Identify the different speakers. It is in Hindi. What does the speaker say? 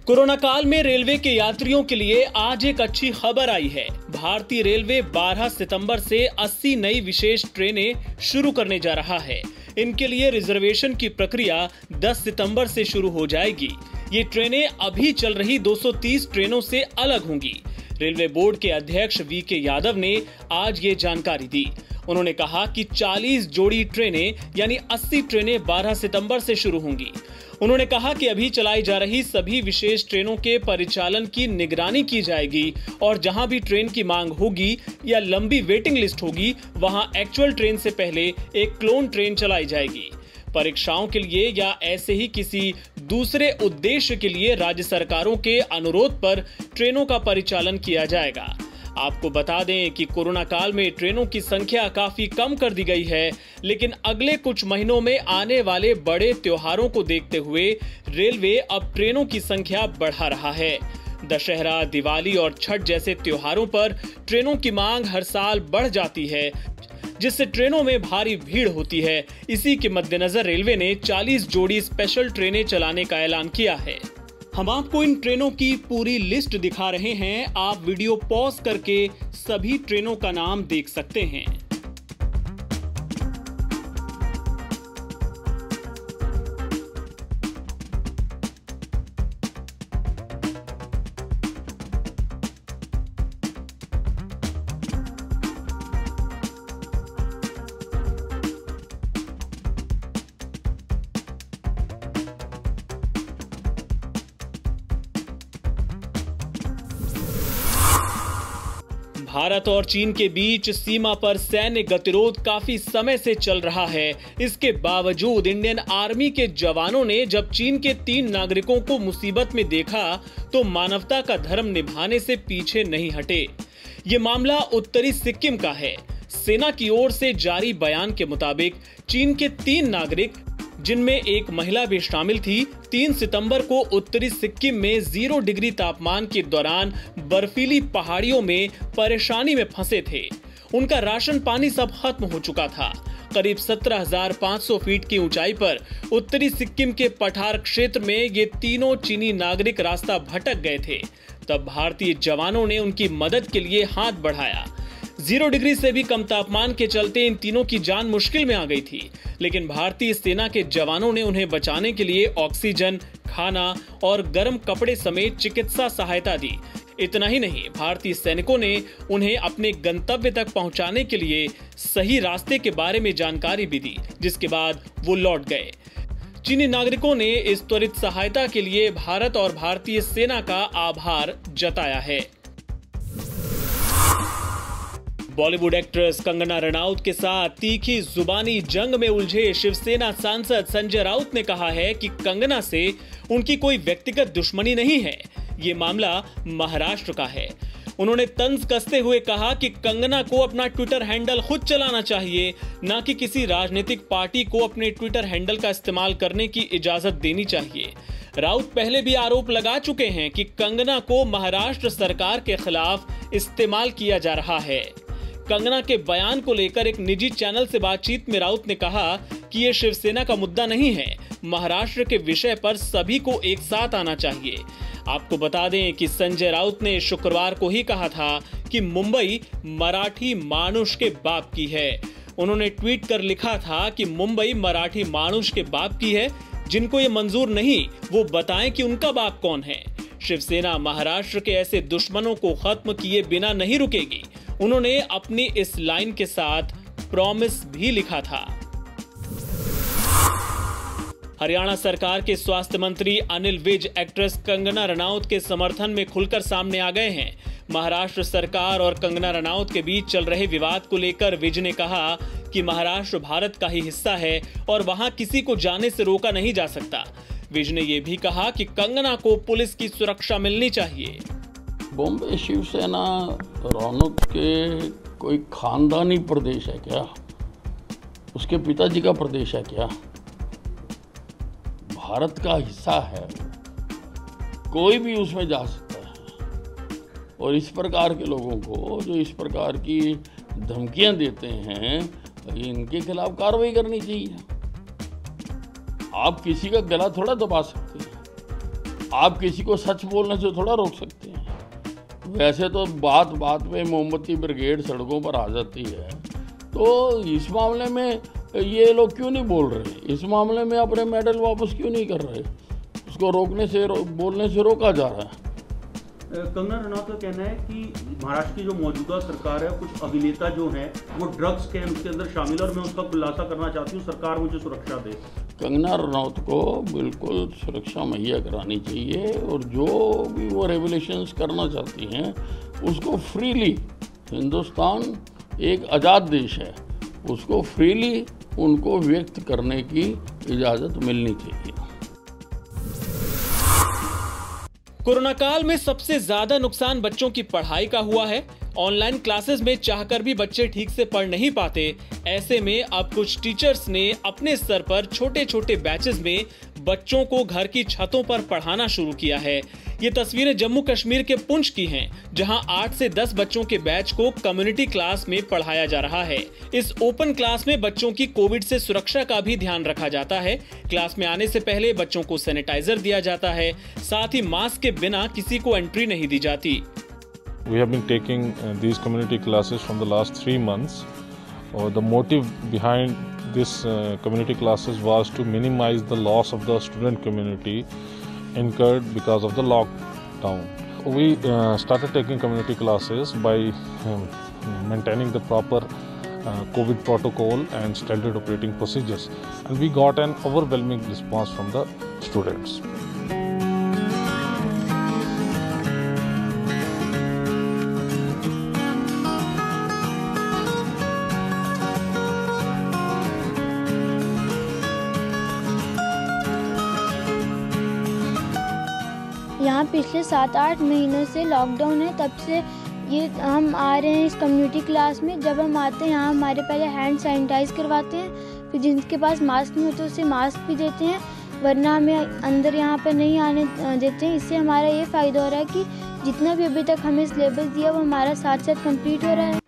Speaker 1: कोरोना काल में रेलवे के यात्रियों के लिए आज एक अच्छी खबर आई है। भारतीय रेलवे 12 सितंबर से 80 नई विशेष ट्रेनें शुरू करने जा रहा है। इनके लिए रिजर्वेशन की प्रक्रिया 10 सितंबर से शुरू हो जाएगी। ये ट्रेनें अभी चल रही 230 ट्रेनों से अलग होंगी। रेलवे बोर्ड के अध्यक्ष वीके यादव ने आज ये जानकारी दी। उन्होंने कहा कि 40 जोड़ी ट्रेनें यानी 80 ट्रेनें 12 सितंबर से शुरू होंगी। उन्होंने कहा कि अभी चलाई जा रही सभी विशेष ट्रेनों के परिचालन की निगरानी की जाएगी और जहां भी ट्रेन की मांग होगी या लंबी वेटिंग लिस्ट होगी, वहां एक्चुअल ट्रेन से पहले एक क्लोन ट्रेन चलाई जाएगी। परीक्षाओं के लिए या ऐसे ही किसी दूसरे उद्देश्य के लिए राज्य सरकारों के अनुरोध पर ट्रेनों का परिचालन किया जाएगा। आपको बता दें कि कोरोना काल में ट्रेनों की संख्या काफी कम कर दी गई है, लेकिन अगले कुछ महीनों में आने वाले बड़े त्योहारों को देखते हुए रेलवे अब ट्रेनों की संख्या बढ़ा रहा है। दशहरा, दिवाली और छठ जैसे त्योहारों पर ट्रेनों की मांग हर साल बढ़ जाती है, जिससे ट्रेनों में भारी भीड़ होती है। इसी के मद्देनजर रेलवे ने 40 जोड़ी स्पेशल ट्रेनें चलाने का ऐलान किया है। हम आपको इन ट्रेनों की पूरी लिस्ट दिखा रहे हैं। आप वीडियो पॉज करके सभी ट्रेनों का नाम देख सकते हैं। भारत और चीन के बीच सीमा पर सैन्य गतिरोध काफी समय से चल रहा है। इसके बावजूद इंडियन आर्मी के जवानों ने जब चीन के 3 नागरिकों को मुसीबत में देखा तो मानवता का धर्म निभाने से पीछे नहीं हटे। ये मामला उत्तरी सिक्किम का है। सेना की ओर से जारी बयान के मुताबिक चीन के 3 नागरिक, जिनमें एक महिला भी शामिल थी, 3 सितंबर को उत्तरी सिक्किम में 0 डिग्री तापमान के दौरान बर्फीली पहाड़ियों में परेशानी में फंसे थे। उनका राशन पानी सब खत्म हो चुका था। करीब 17,500 फीट की ऊंचाई पर उत्तरी सिक्किम के पठार क्षेत्र में ये तीनों चीनी नागरिक रास्ता भटक गए थे। तब भारतीय जवानों ने उनकी मदद के लिए हाथ बढ़ाया। 0 डिग्री से भी कम तापमान के चलते इन तीनों की जान मुश्किल में आ गई थी, लेकिन भारतीय सेना के जवानों ने उन्हें बचाने के लिए ऑक्सीजन, खाना और गर्म कपड़े समेत चिकित्सा सहायता दी। इतना ही नहीं, भारतीय सैनिकों ने उन्हें अपने गंतव्य तक पहुंचाने के लिए सही रास्ते के बारे में जानकारी भी दी, जिसके बाद वो लौट गए। चीनी नागरिकों ने इस त्वरित सहायता के लिए भारत और भारतीय सेना का आभार जताया है। बॉलीवुड एक्ट्रेस कंगना रनौत के साथ तीखी जुबानी जंग में उलझे शिवसेना सांसद संजय राउत ने कहा है कि कंगना से उनकी कोई व्यक्तिगत दुश्मनी नहीं है। ये मामला महाराष्ट्र का है। उन्होंने तंज कसते हुए कहा कि कंगना को अपना ट्विटर हैंडल खुद चलाना चाहिए, न कि किसी राजनीतिक पार्टी को अपने ट्विटर हैंडल का इस्तेमाल करने की इजाजत देनी चाहिए। राउत पहले भी आरोप लगा चुके हैं कि कंगना को महाराष्ट्र सरकार के खिलाफ इस्तेमाल किया जा रहा है। कंगना के बयान को लेकर एक निजी चैनल से बातचीत में राउत ने कहा कि ये शिवसेना का मुद्दा नहीं है। महाराष्ट्र के विषय पर सभी को एक साथ आना चाहिए। आपको बता दें कि संजय राउत ने शुक्रवार को ही कहा था कि मुंबई मराठी मानुष के बाप की है। उन्होंने ट्वीट कर लिखा था कि मुंबई मराठी मानुष के बाप की है। जिनको ये मंजूर नहीं, वो बताएं कि उनका बाप कौन है। शिवसेना महाराष्ट्र के ऐसे दुश्मनों को खत्म किए बिना नहीं रुकेगी। उन्होंने अपनी इस लाइन के साथ प्रॉमिस भी लिखा था। हरियाणा सरकार के स्वास्थ्य मंत्री अनिल विज एक्ट्रेस कंगना रनौत के समर्थन में खुलकर सामने आ गए हैं। महाराष्ट्र सरकार और कंगना रनौत के बीच चल रहे विवाद को लेकर विज ने कहा कि महाराष्ट्र भारत का ही हिस्सा है और वहां किसी को जाने से रोका नहीं जा सकता। विज ने यह भी कहा कि कंगना को पुलिस की सुरक्षा मिलनी चाहिए।
Speaker 2: बॉम्बे शिवसेना रौनक के कोई खानदानी प्रदेश है क्या? उसके पिताजी का प्रदेश है क्या? भारत का हिस्सा है, कोई भी उसमें जा सकता है। और इस प्रकार के लोगों को जो इस प्रकार की धमकियां देते हैं, इनके खिलाफ कार्रवाई करनी चाहिए। आप किसी का गला थोड़ा दबा सकते हैं। आप किसी को सच बोलने से थोड़ा रोक सकते हैं। वैसे तो बात बात में मोमबत्ती ब्रिगेड सड़कों पर आ जाती है, तो इस मामले में ये लोग क्यों नहीं बोल रहे? इस मामले में अपने मेडल वापस क्यों नहीं कर रहे? उसको रोकने से बोलने से रोका जा रहा है।
Speaker 3: कंगना रनौत का कहना है कि महाराष्ट्र की जो मौजूदा सरकार है, कुछ अभिनेता जो हैं वो ड्रग्स कैंप के अंदर शामिल, और मैं उसका खुलासा करना चाहती हूँ, सरकार मुझे सुरक्षा दे।
Speaker 2: कंगना रनौत को बिल्कुल सुरक्षा मुहैया करानी चाहिए, और जो भी वो रेवोल्यूशंस करना चाहती हैं उसको फ्रीली, हिंदुस्तान एक आज़ाद देश है, उसको फ्रीली उनको व्यक्त करने की इजाज़त मिलनी चाहिए।
Speaker 1: कोरोना काल में सबसे ज्यादा नुकसान बच्चों की पढ़ाई का हुआ है। ऑनलाइन क्लासेस में चाहकर भी बच्चे ठीक से पढ़ नहीं पाते। ऐसे में अब कुछ टीचर्स ने अपने स्तर पर छोटे छोटे बैचेस में बच्चों को घर की छतों पर पढ़ाना शुरू किया है। ये तस्वीरें जम्मू कश्मीर के पुंछ की हैं, जहां 8 से 10 बच्चों के बैच को कम्युनिटी क्लास में पढ़ाया जा रहा है। इस ओपन क्लास में बच्चों की कोविड से सुरक्षा का भी ध्यान रखा जाता है। क्लास में आने से पहले बच्चों को सैनिटाइजर दिया जाता है, साथ ही मास्क के बिना किसी को एंट्री नहीं दी जाती।
Speaker 4: We have been taking these community classes from the last 3 months. The motive behind this community classes was to minimize the loss of the student community incurred because of the lockdown. We started taking community classes by maintaining the proper COVID protocol and standard operating procedures, and we got an overwhelming response from the students.
Speaker 5: यहाँ पिछले 7-8 महीनों से लॉकडाउन है, तब से ये हम आ रहे हैं इस कम्युनिटी क्लास में। जब हम आते हैं यहाँ हमारे पहले हैंड सैनिटाइज करवाते हैं, फिर जिनके पास मास्क नहीं होते उसे मास्क भी देते हैं, वरना हमें अंदर यहाँ पर नहीं आने देते हैं। इससे हमारा ये फ़ायदा हो रहा है कि जितना भी अभी तक हमें सिलेबस दिया वो हमारा साथ साथ कंप्लीट हो रहा है।